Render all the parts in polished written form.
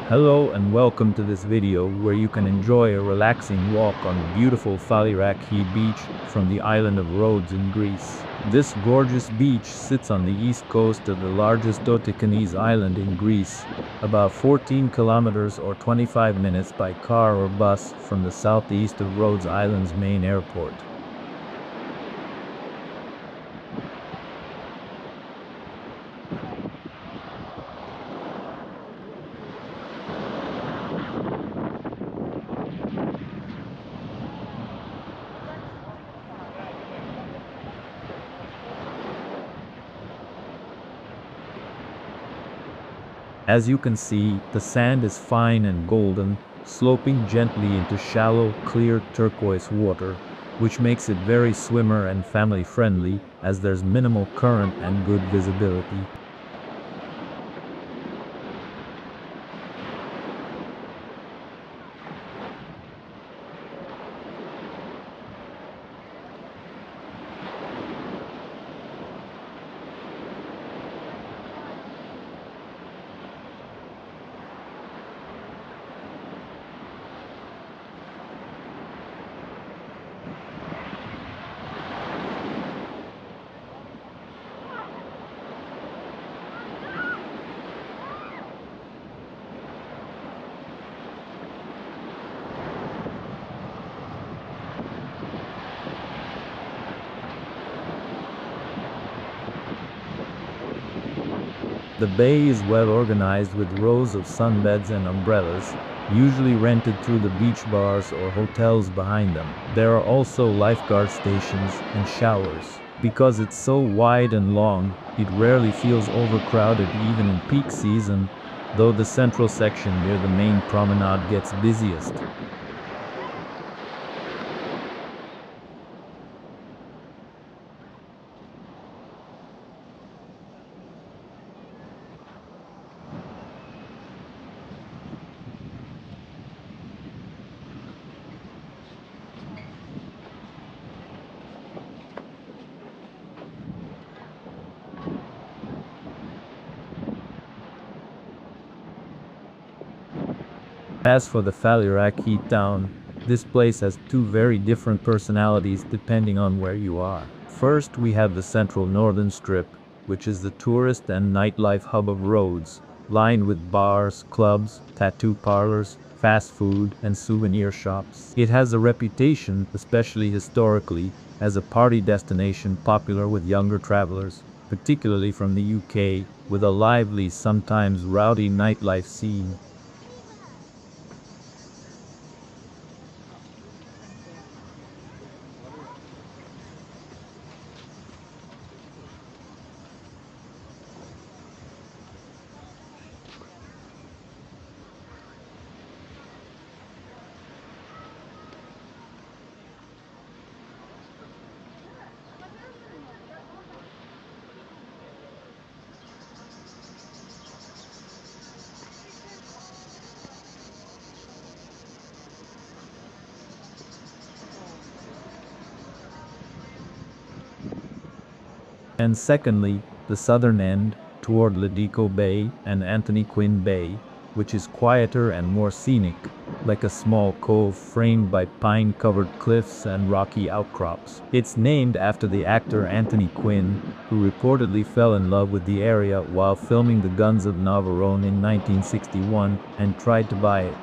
Hello and welcome to this video where you can enjoy a relaxing walk on the beautiful Faliraki Beach from the island of Rhodes in Greece. This gorgeous beach sits on the east coast of the largest Dodecanese island in Greece, about 14 kilometers or 25 minutes by car or bus from the southeast of Rhodes Island's main airport. As you can see, the sand is fine and golden, sloping gently into shallow, clear turquoise water, which makes it very swimmer and family friendly as there's minimal current and good visibility. The bay is well organized with rows of sunbeds and umbrellas, usually rented through the beach bars or hotels behind them. There are also lifeguard stations and showers. Because it's so wide and long, it rarely feels overcrowded even in peak season, though the central section near the main promenade gets busiest. As for the Faliraki town, this place has two very different personalities depending on where you are. First, we have the central northern strip, which is the tourist and nightlife hub of Rhodes, lined with bars, clubs, tattoo parlors, fast food, and souvenir shops. It has a reputation, especially historically, as a party destination popular with younger travelers, particularly from the UK, with a lively, sometimes rowdy nightlife scene. And secondly, the southern end, toward Ladico Bay and Anthony Quinn Bay, which is quieter and more scenic, like a small cove framed by pine-covered cliffs and rocky outcrops. It's named after the actor Anthony Quinn, who reportedly fell in love with the area while filming The Guns of Navarone in 1961 and tried to buy it.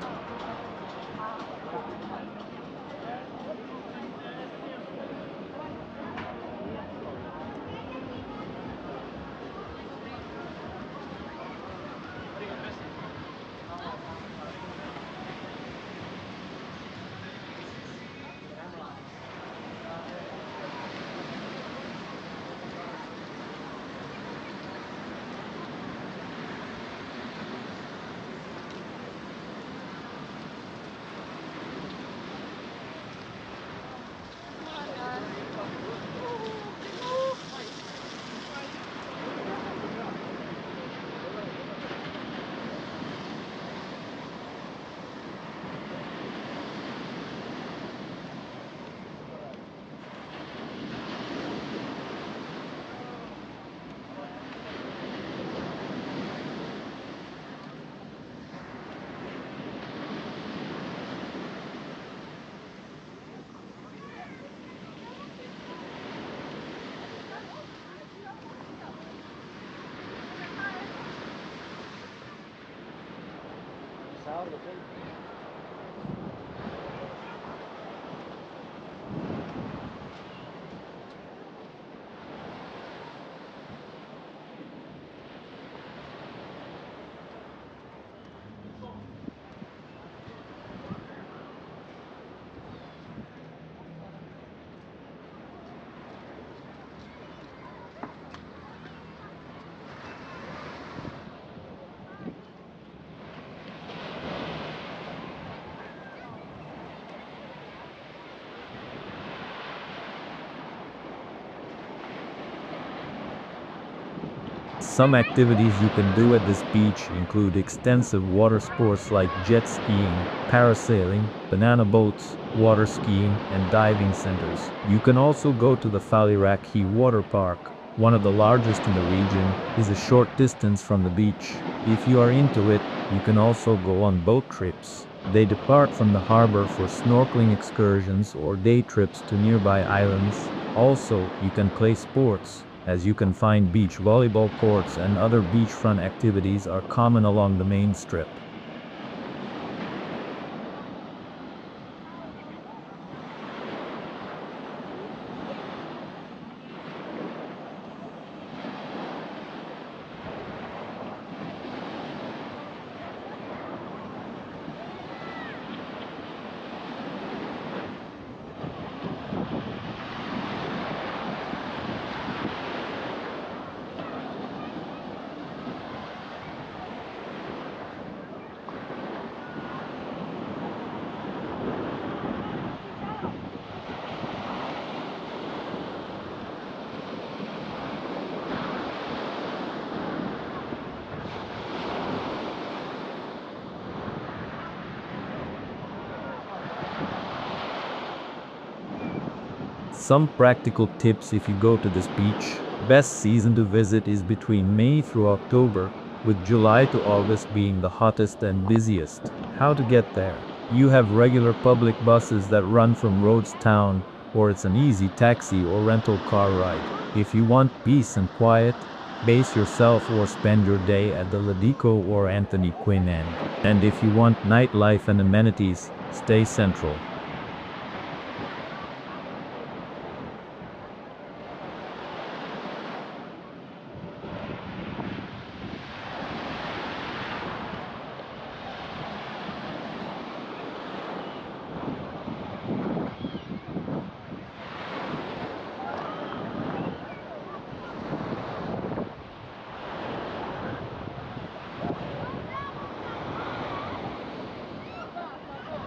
Some activities you can do at this beach include extensive water sports like jet skiing, parasailing, banana boats, water skiing, and diving centers. You can also go to the Faliraki water park. One of the largest in the region is a short distance from the beach. If you are into it, you can also go on boat trips. They depart from the harbor for snorkeling excursions or day trips to nearby islands. Also, you can play sports, as you can find beach volleyball courts and other beachfront activities are common along the main strip. Some practical tips if you go to this beach. Best season to visit is between May through October, with July to August being the hottest and busiest. How to get there? You have regular public buses that run from Rhodes town, or it's an easy taxi or rental car ride. If you want peace and quiet, base yourself or spend your day at the Dodecanese or Anthony Quinn end. And if you want nightlife and amenities, stay central.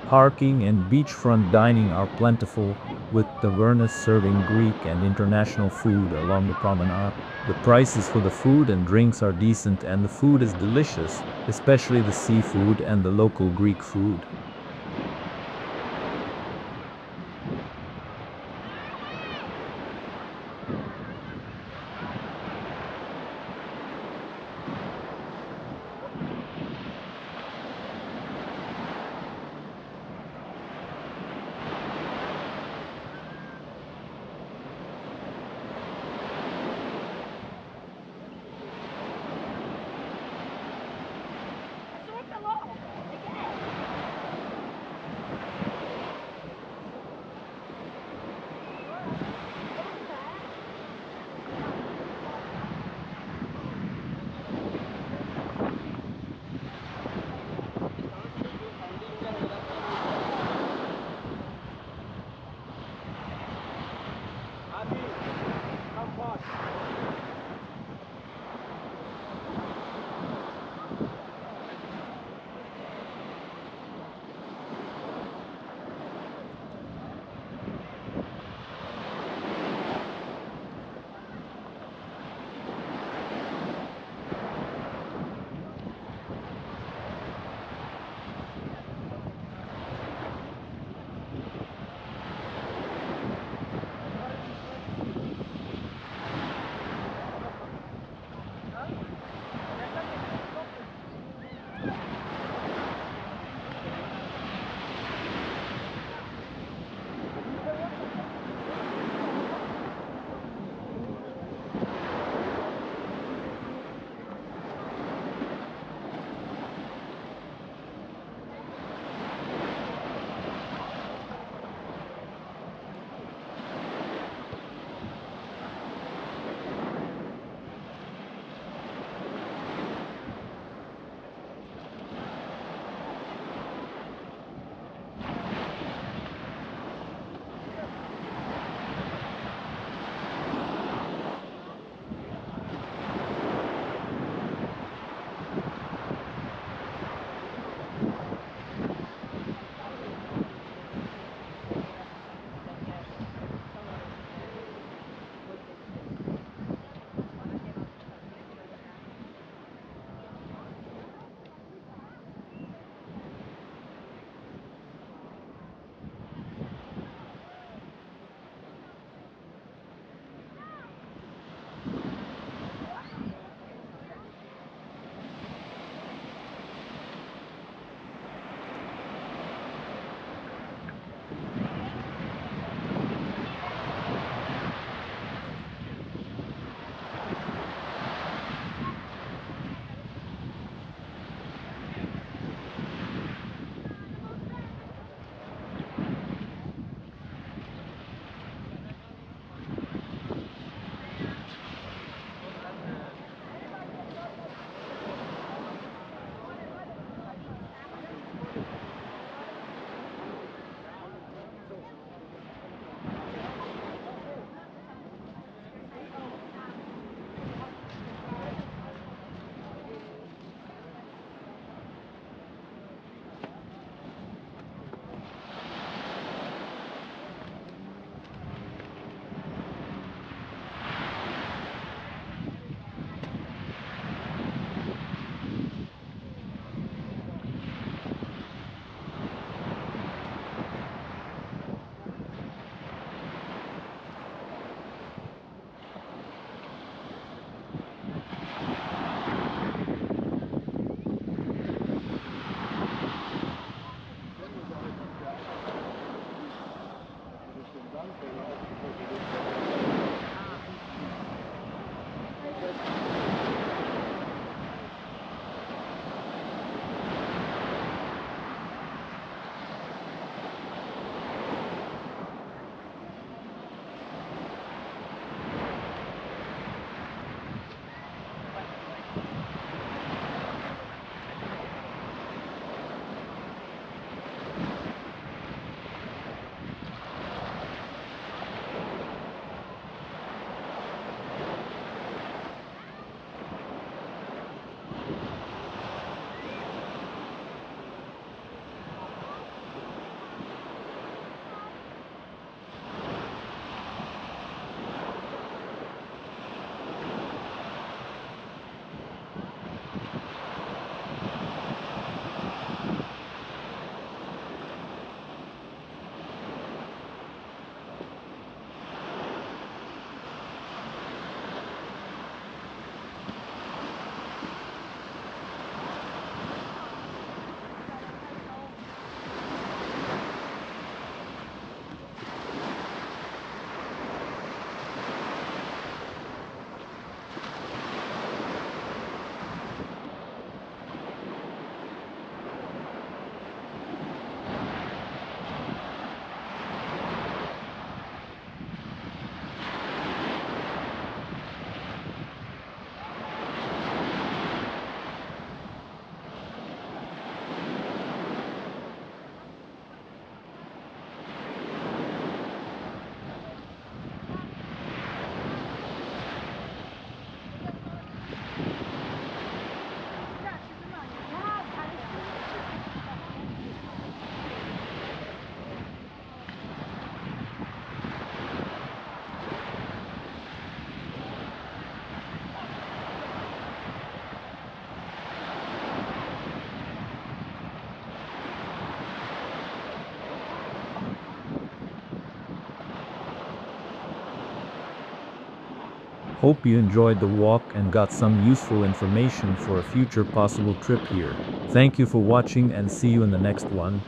Parking and beachfront dining are plentiful, with tavernas serving Greek and international food along the promenade. The prices for the food and drinks are decent and the food is delicious, especially the seafood and the local Greek food. Hope you enjoyed the walk and got some useful information for a future possible trip here. Thank you for watching and see you in the next one.